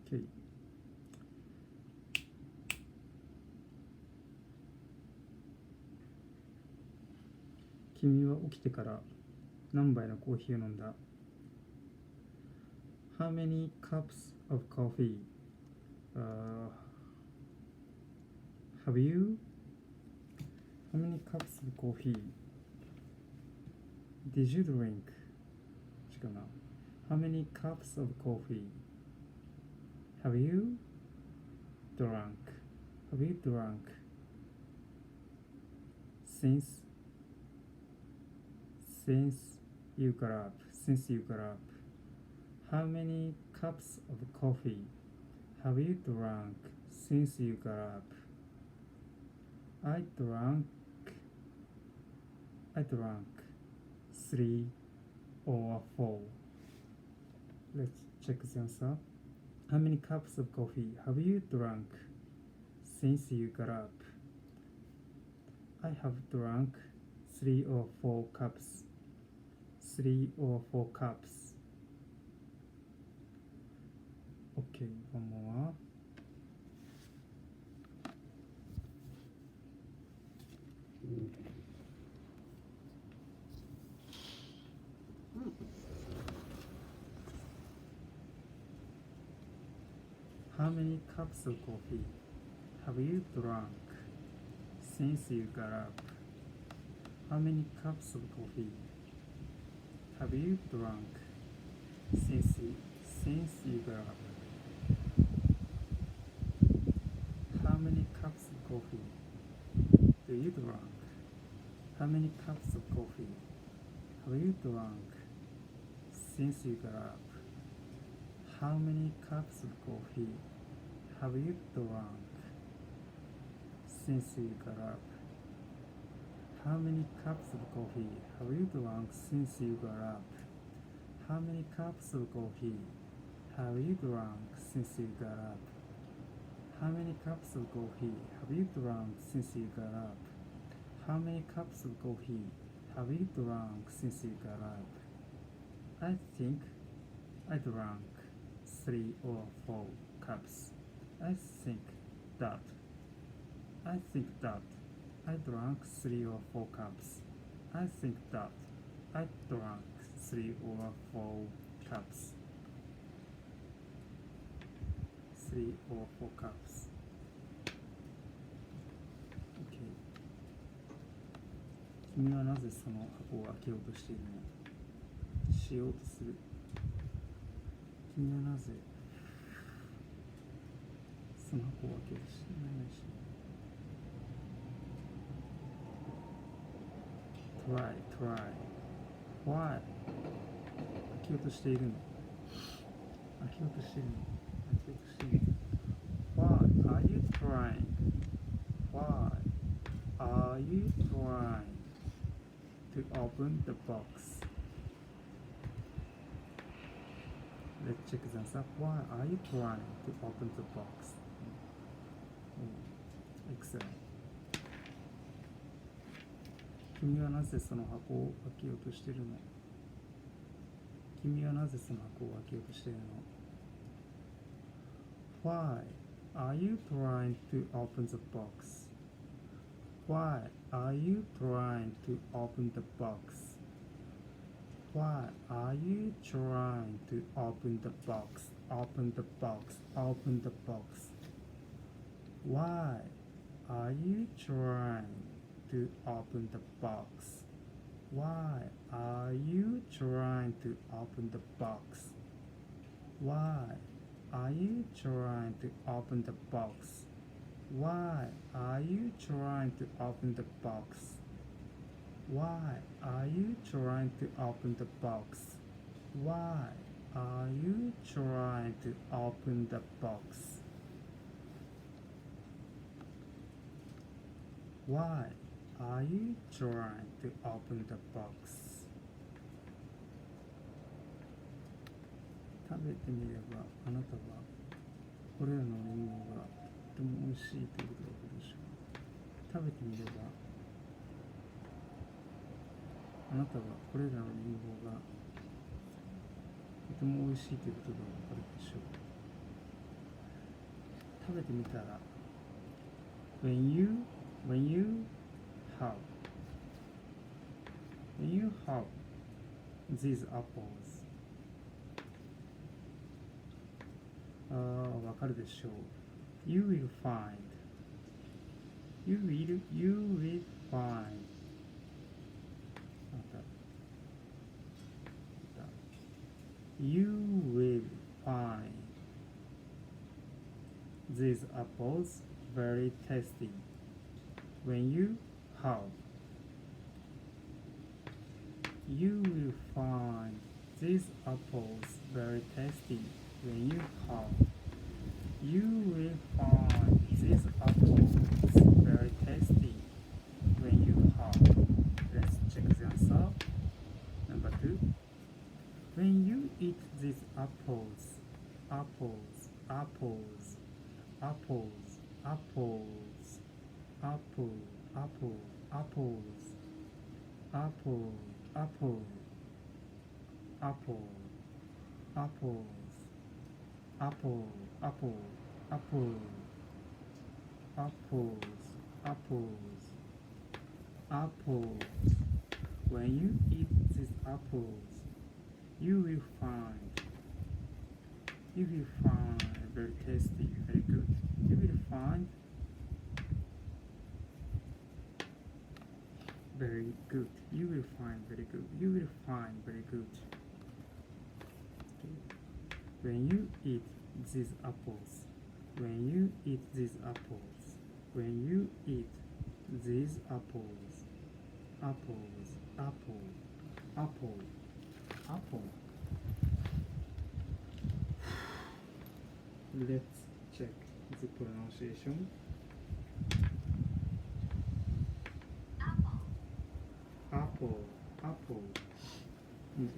OK。君は起きてから何杯のコーヒーを飲んだ？ How many cups of coffee have you? How many cups of coffee did you drink? 違うな。How many cups of coffee have you drunk? Have you drunk since you got up? Since you got up. How many cups of coffee have you drunk since you got up? I drank 3 or 4. Let's check the answer. How many cups of coffee have you drunk since you got up? I have drunk 3 or 4 cups. 3 or 4 cups. Okay, one more. How many cups of coffee have you drunk since you got up? How many cups of coffee have you drunk since you got up? How many cups of coffee do you drink? How many cups of coffee have you drunk since you got up? How many cups of coffee have you drunk since you got up? How many cups of coffee have you drunk since you got up? How many cups of coffee have you drunk since you got up? How many cups of coffee have you drunk since you got up? How many cups of coffee have you drunk since you got up? I think I drank 3 or 4 cups. I think that I drank 3 or 4 cups. I think that I drank 3 or 4 cups. 3 or 4 cups. Okay. 君はなぜその箱を開けようとしているの？しようとする。君はなぜその箱を開けようとしているの？Try. Why? 開けようとしているの。開けようとしているの。Why are you trying? Why are you trying to open the box? Let's check the answer. Why are you trying to open the box? Excellent. 君はなぜその箱を開けようとしているの？君はなぜその箱を開けようとしているの？ Why are you trying to open the box? Why are you trying to open the box? Why are you trying to open the box? Open the box. Open the box. Why are you trying to open the box? Why are you trying to open the box? Why are you trying to open the box? Why are you trying to open the box? Why are you trying to open the box? Why are you trying to open the box? Why are you trying to open the box? 食べてみればあなたはこれらのリンゴがとても美味しいということがわかるでしょう。食べてみればあなたはこれらのリンゴがとても美味しいということがわかるでしょう。べてみたら when you have these apples わかるでしょう you will find you will find You will find these apples very tasty when you have. You will find these apples very tasty when you have. You will find these apples very tasty when you have. Let's check the answer. Number 2. When you eat these apples, apples, apples, apples, apples, apple, apple, apples, apple, apple, apple, apples, apple, apple, apple, apples, apples, apples. When you eat these apples, you will find very tasty, very good. You will find very good. You will find very good. You will find very good. Okay. When you eat these apples, when you eat these apples, when you eat these apples, apples, apple, apple, apple. Let's check the pronunciation. Apple, apple.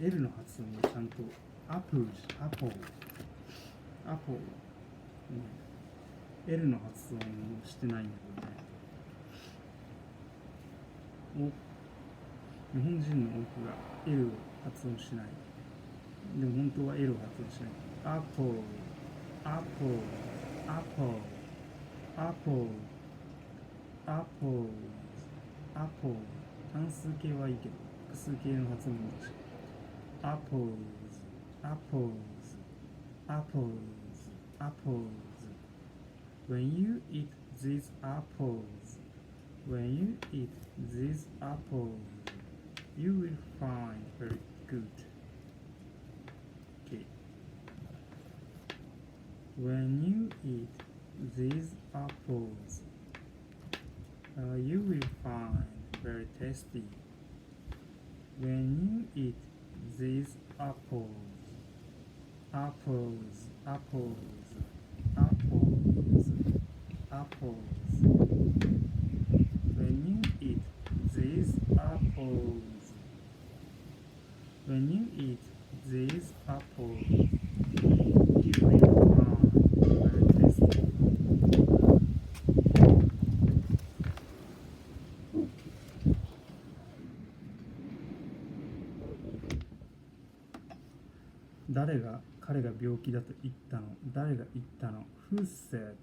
L の発音がちゃんと Apple, apple, apple. L の発音をしてないんだけどね。日本人の多くが L を発音しない。でも本当は L を発音しない。Apple, apple, apple, apple, apple, apple. 単数形はいいけど、複数形の発音も難しい。Apples, apples, apples, apples. When you eat these apples, when you eat these apples, you will find very good. Okay. When you eat these apples, you will find very tasty. When you eat these apples, apples, apples, apples, apples. When you eat these apples, when you eat these apples, you will find very tasty.彼が病気だと言ったの？誰が言ったの？ Who said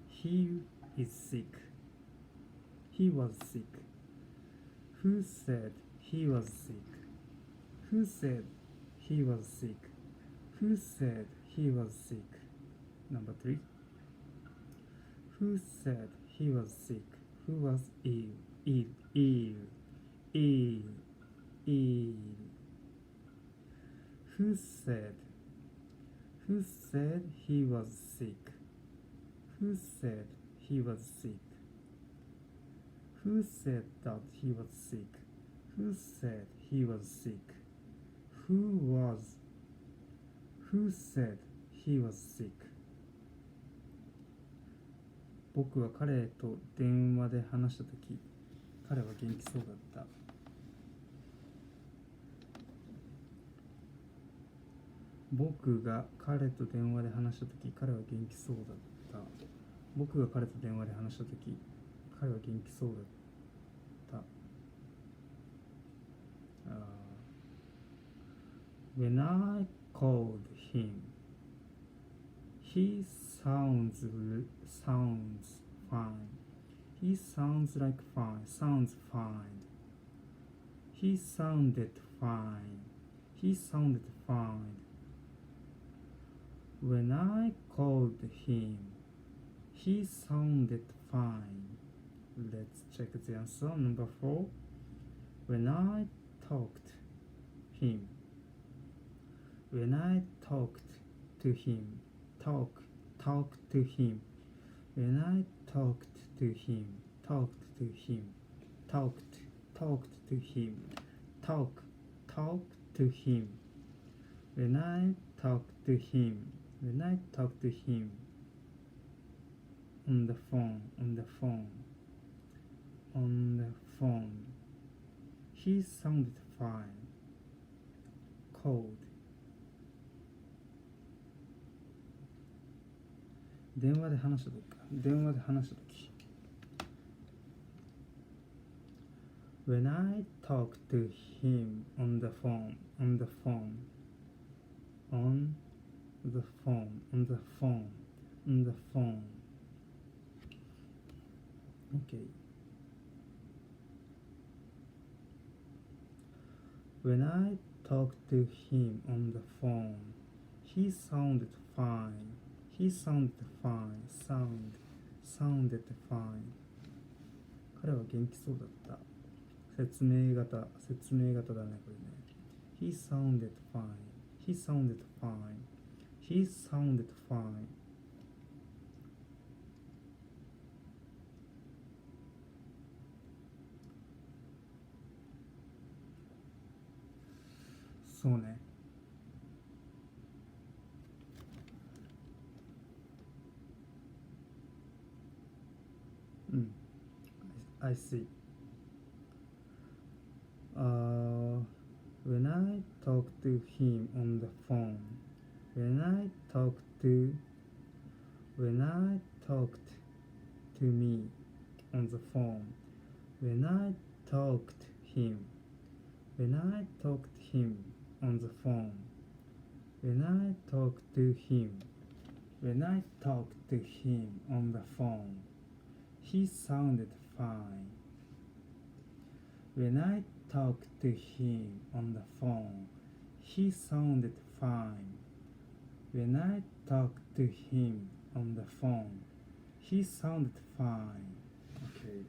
he is sick? He was sick. Who said he was sick? Who said he was sick? Who said he was sick? Number 3. Who said he was sick? Who was ill? Ill. Who said he was sick? Who said he was sick? Who said that he was sick? Who said he was sick? Who said he was sick? 僕は彼と電話で話したとき、彼は元気そうだった。僕が彼と電話で話したとき、彼は元気そうだった。僕が彼と電話で話したとき、彼は元気そうだった。When I called him, he sounds fine. He sounds like fine. Sounds fine. He sounded fine. He sounded fine. When I called him, he sounded fine. Let's check the answer. Number 4. When I talked him. When I talked to him. Talk to him. When I talked to him. Talked to him. Talked to him. Talk to him. When I talked to him. When I talked to him. On the phone. He sounded fine. Cold. 電話で話した時か。電話で話した時。When I talk to him on the phone. Okay. When I talked to him on the phone, he sounded fine. Sounded fine. 彼は元気そうだった。説明型だね、これね。He sounded fine.そうね。I see. When I talk to him on the phone. When I talked to me on the phone. When I talked him on the phone. When I talked to him on the phone. He sounded fine. When I talked to him on the phone, he sounded fine. When I talked to him on the phone, he sounded fine. Okay.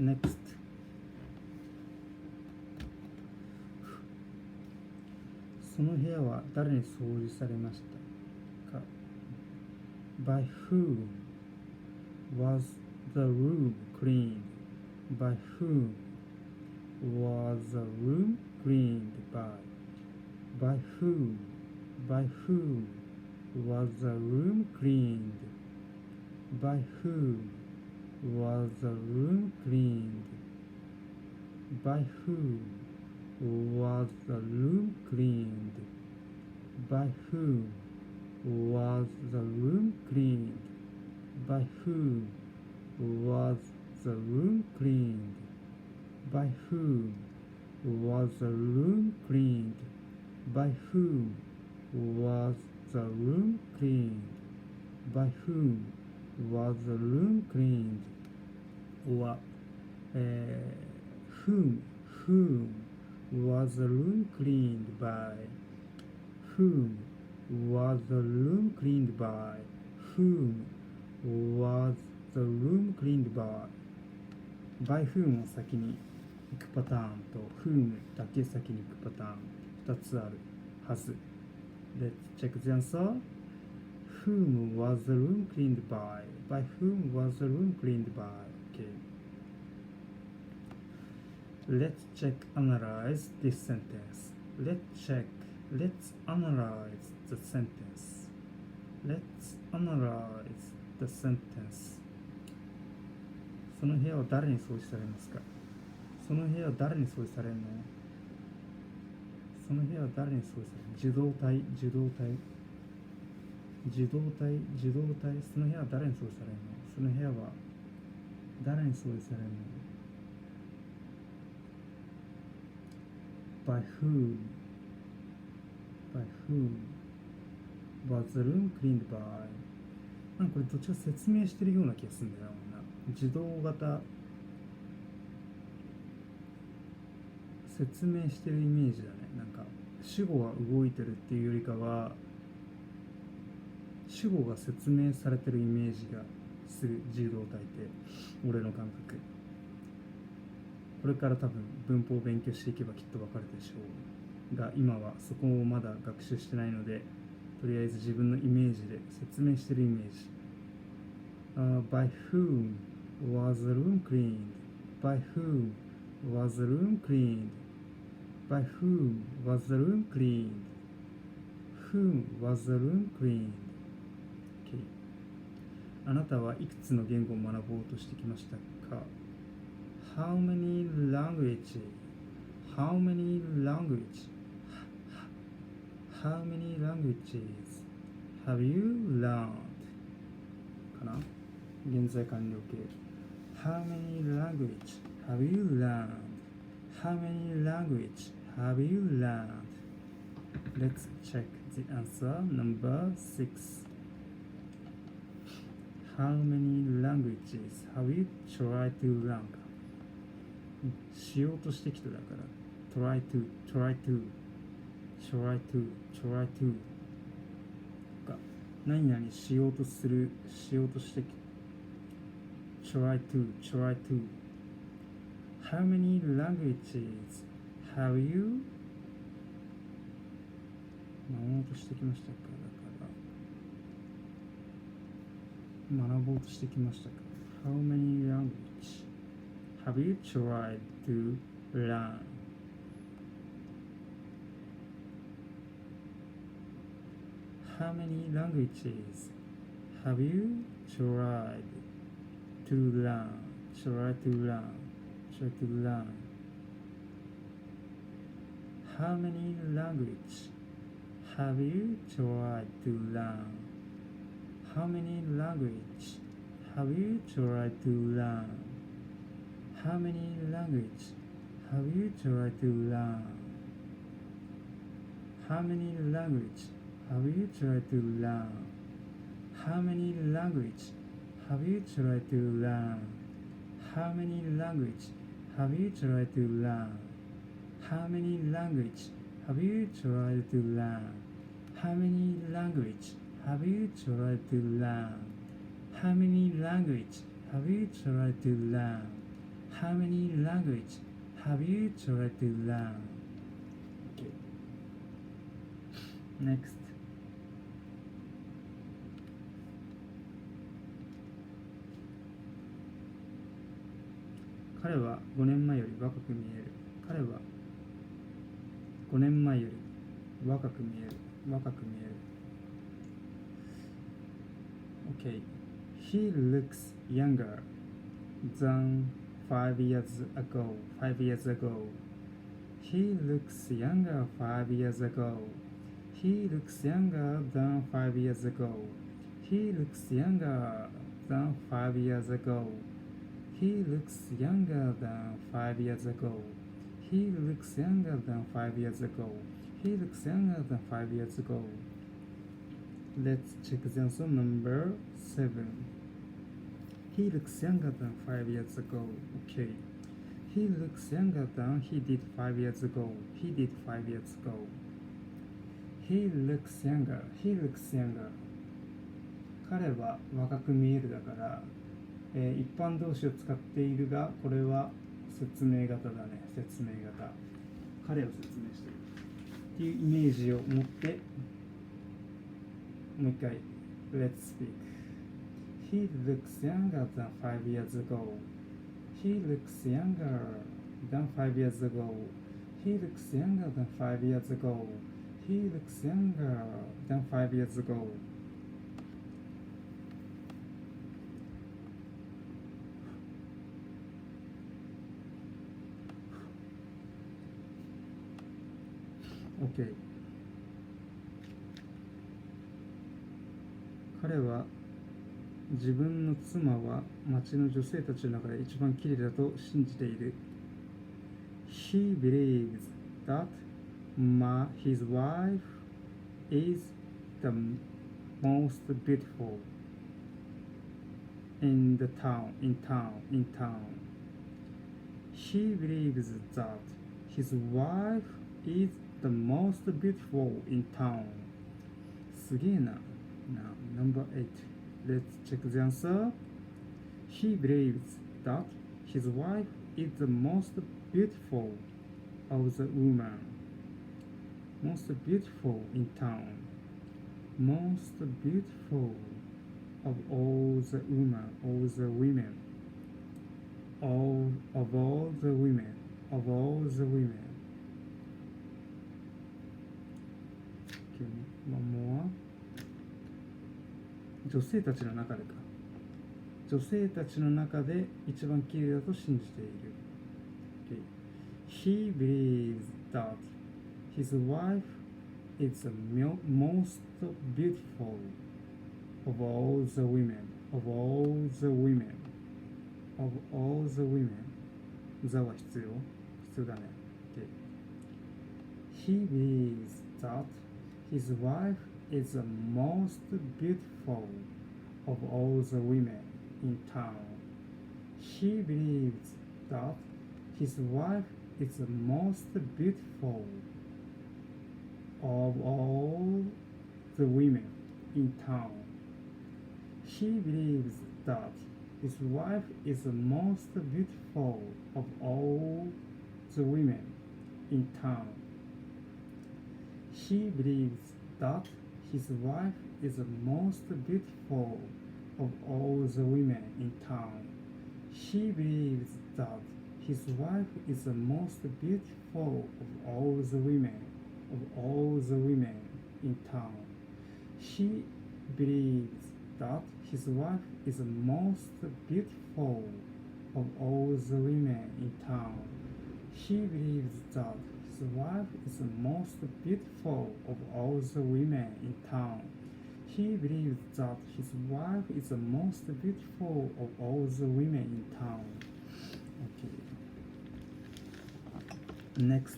Next. その部屋は誰に掃除されましたか？ By whom was the room cleaned? By whom was the room cleaned by? By whom? By whom was the room cleaned? By whom was the room cleaned? By whom was the room cleaned? By whom was the room cleaned? By whom was the room cleaned? By whom was the room cleaned? By whom was the room cleaned? By whom was the room cleaned? Or whom was the room cleaned by? Whom was the room cleaned by? Whom was the room cleaned by? by whom を先に行くパターンと whom だけ先に行くパターン2つあるはず。Let's check the answer. Whom was the room cleaned by? By whom was the room cleaned by? Okay. Let's analyze this sentence. Let's analyze the sentence. Let's analyze the sentence. その部屋は誰に掃除されますか？その部屋は誰に掃除されるの？その部屋は誰に掃除される？受動体。その部屋は誰に掃除されるの？その部屋は誰に掃除されるの？ By whom was the room cleaned by? なんかこれどっちか説明してるような気がするんだよな。受動型説明してるイメージだね。なんか主語が動いてるっていうよりかは主語が説明されてるイメージがする受動体って俺の感覚。これから多分文法を勉強していけばきっとわかるでしょうが、今はそこをまだ学習してないので、とりあえず自分のイメージで説明してるイメージ。By whom was the room cleaned? By whom was the room cleaned? By whom was the room cleaned? Whom was the room cleaned? Okay. あなたはいくつの言語を学ぼうとしてきましたか？ How many languages? How many languages? How many languages have you learned? かな？現在完了形。How many languages have you learned? How many languages have you learned? Let's check the answer. Number 6. How many languages have you tried to learn? しようとしてきただから try to か何々しようとするしようとしてきtry to How many languages have you 学ぼうとしてきましたかだから学ぼうとしてきましたか How many languages have you tried to learn? How many languages have you tried to learn? Try to learn. How many languages have you tried to learn? How many languages have you tried to learn? How many languages have you tried to learn? How many languages have you tried to learn? How many languages have you tried to learn? How many languages have you tried to learn? How many languages have you tried to learn? How many languages have you tried to learn? How many languages have you tried to learn? How many languages have you tried to learn? Okay. Next. 彼は5年前より若く見える。彼は5年前より若く見える。Okay. He looks younger than 5 years ago. He looks younger 5 years ago. He looks younger than 5 years ago. He looks younger than 5 years ago. He looks younger than 5 years ago. He looks younger than 5 years ago. He looks younger than 5 years ago. Let's check the answer number 7. He looks younger than 5 years ago. Okay. He looks younger than he did 5 years ago. He looks younger. 彼は若く見えるだから、一般動詞を使っているが、これは説明型だね。彼を説明しているっていうイメージを持って、もう一回 Let's speak. He looks younger than 5 years ago. He looks younger than 5 years ago. He looks younger than 5 years ago. He looks younger than 5 years ago. Okay. 彼は自分の妻は町の女性たちの中で一番綺麗だと信じている。He believes that his wife is the most beautiful in town. He believes that his wife is the most beautiful in town. すげえな。Now, number 8. Let's check the answer. He believes that his wife is the most beautiful of the women. Most beautiful in town. Most beautiful of all the women. Of all the women. Okay, one more. 女性たちの中で一番綺麗だと信じている。Okay. He believes that his wife is the most beautiful of all the women. 座は必要だね。Okay. He believes that his wife is the most beautiful of all the women in town. He believes that his wife is the most beautiful of all the women in town. He believes that his wife is the most beautiful of all the women in town. He believes that his wife is the most beautiful of all the women in town. He believes that his wife is the most beautiful of all the women in town. He believes that his wife is the most beautiful of all the women in town. He believes that his wife is the most beautiful of all the women in town. He believes that his wife is the most beautiful of all the women in town. Okay. Next.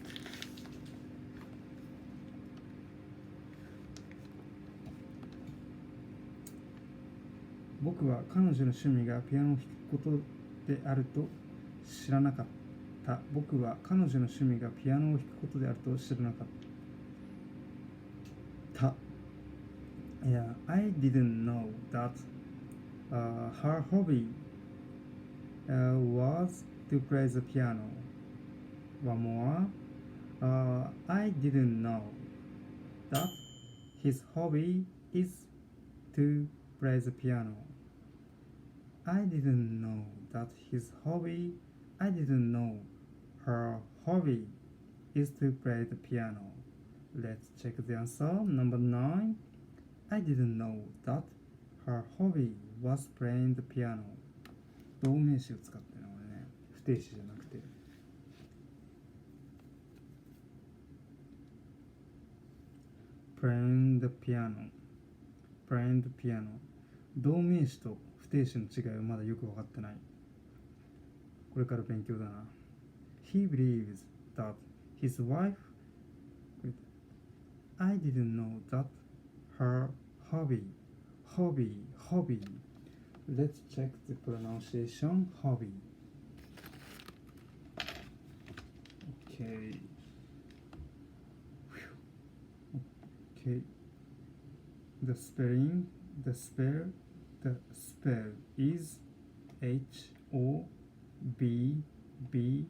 僕は彼女の趣味がピアノを弾くことであると知らなかった。僕は彼女の趣味がピアノを弾くことであると知らなかった。Yeah, I didn't know that her hobby was to play the piano. One more. I didn't know that his hobby is to play the piano. I didn't know that his hobby. I didn't know her hobby is to play the piano. Let's check the answer. Number 9. I didn't know that her hobby was playing the piano. 動名詞を使ってるのこれね。不定詞じゃなくて。playing the piano. playing the piano. 動名詞と不定詞の違いはまだよく分かってない。これから勉強だな。He believes that his wife I didn't know that her hobby. Let's check the pronunciation. Hobby. Okay. The spell is HOBBY.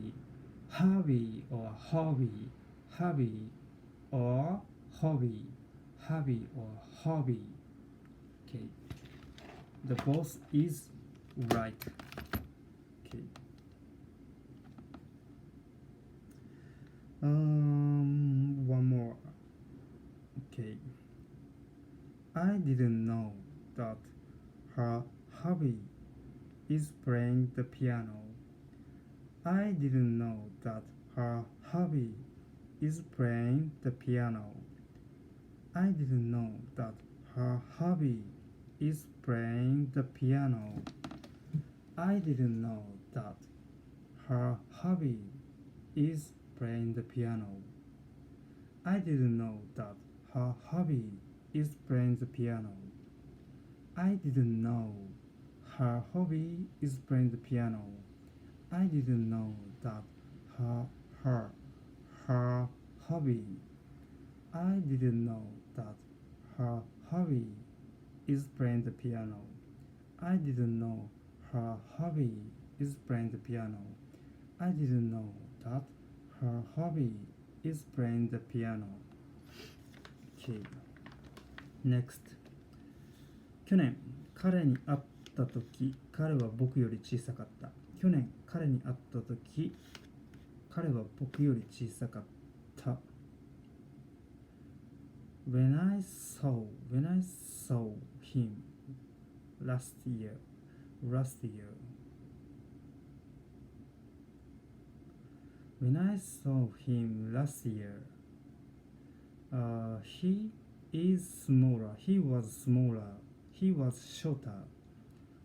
Hobby or hobby. Okay. The both is right. Okay. One more. Okay. I didn't know that her hobby is playing the piano. I didn't know that her hobby is playing the piano. I didn't know that her hobby is playing the piano. I didn't know that her hobby is playing the piano. I didn't know that her hobby is playing the piano. I didn't know her hobby is playing the piano. I didn't know that her hobby. I didn't know that her hobby is playing the piano. I didn't know her hobby is playing the piano. I didn't know that her hobby is playing the piano. Okay. Next. 去年彼に会った時、彼は僕より小さかった。去年彼に会った時、彼は僕より小さかった。When I saw him last year. When I saw him last year, he is smaller. He was smaller. He was shorter.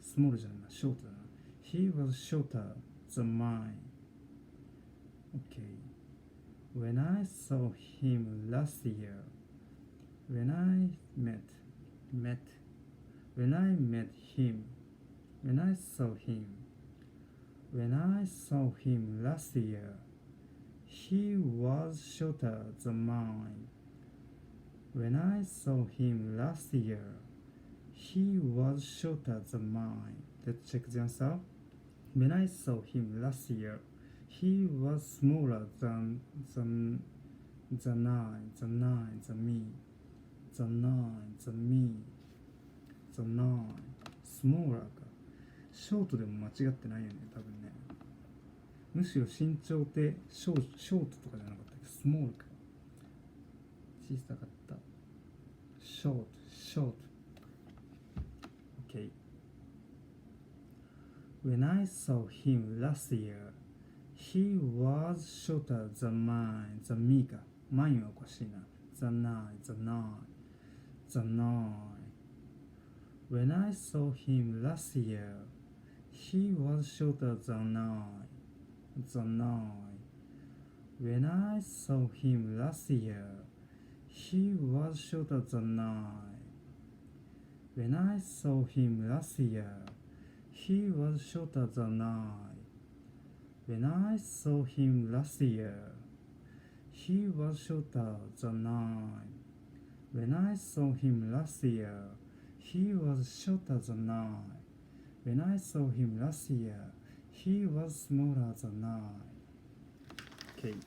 Smaller じゃないな、shorter だな。He was shorter than mine. Okay. When I saw him last year, when I met him, when I saw him last year, he was shorter than mine. When I saw him last year, he was shorter than mine. Let's check the answer. When I saw him last year, he was smaller than me. Smaller か。ショートでも間違ってないよね、多分ね。むしろ身長ってショートとかじゃなかったっけ、スモールか。小さかった。ショート。Okay. When I saw him last year, he was shorter than me か。mine はおかしいな。than I. When I saw him last year, he was shorter than I. When I saw him last year, he was shorter than I. When I saw him last year, he was shorter than I. When I saw him last year, he was shorter than I. When I saw him last year, he was shorter than I. When I saw him last year, he was smaller than I. Okay.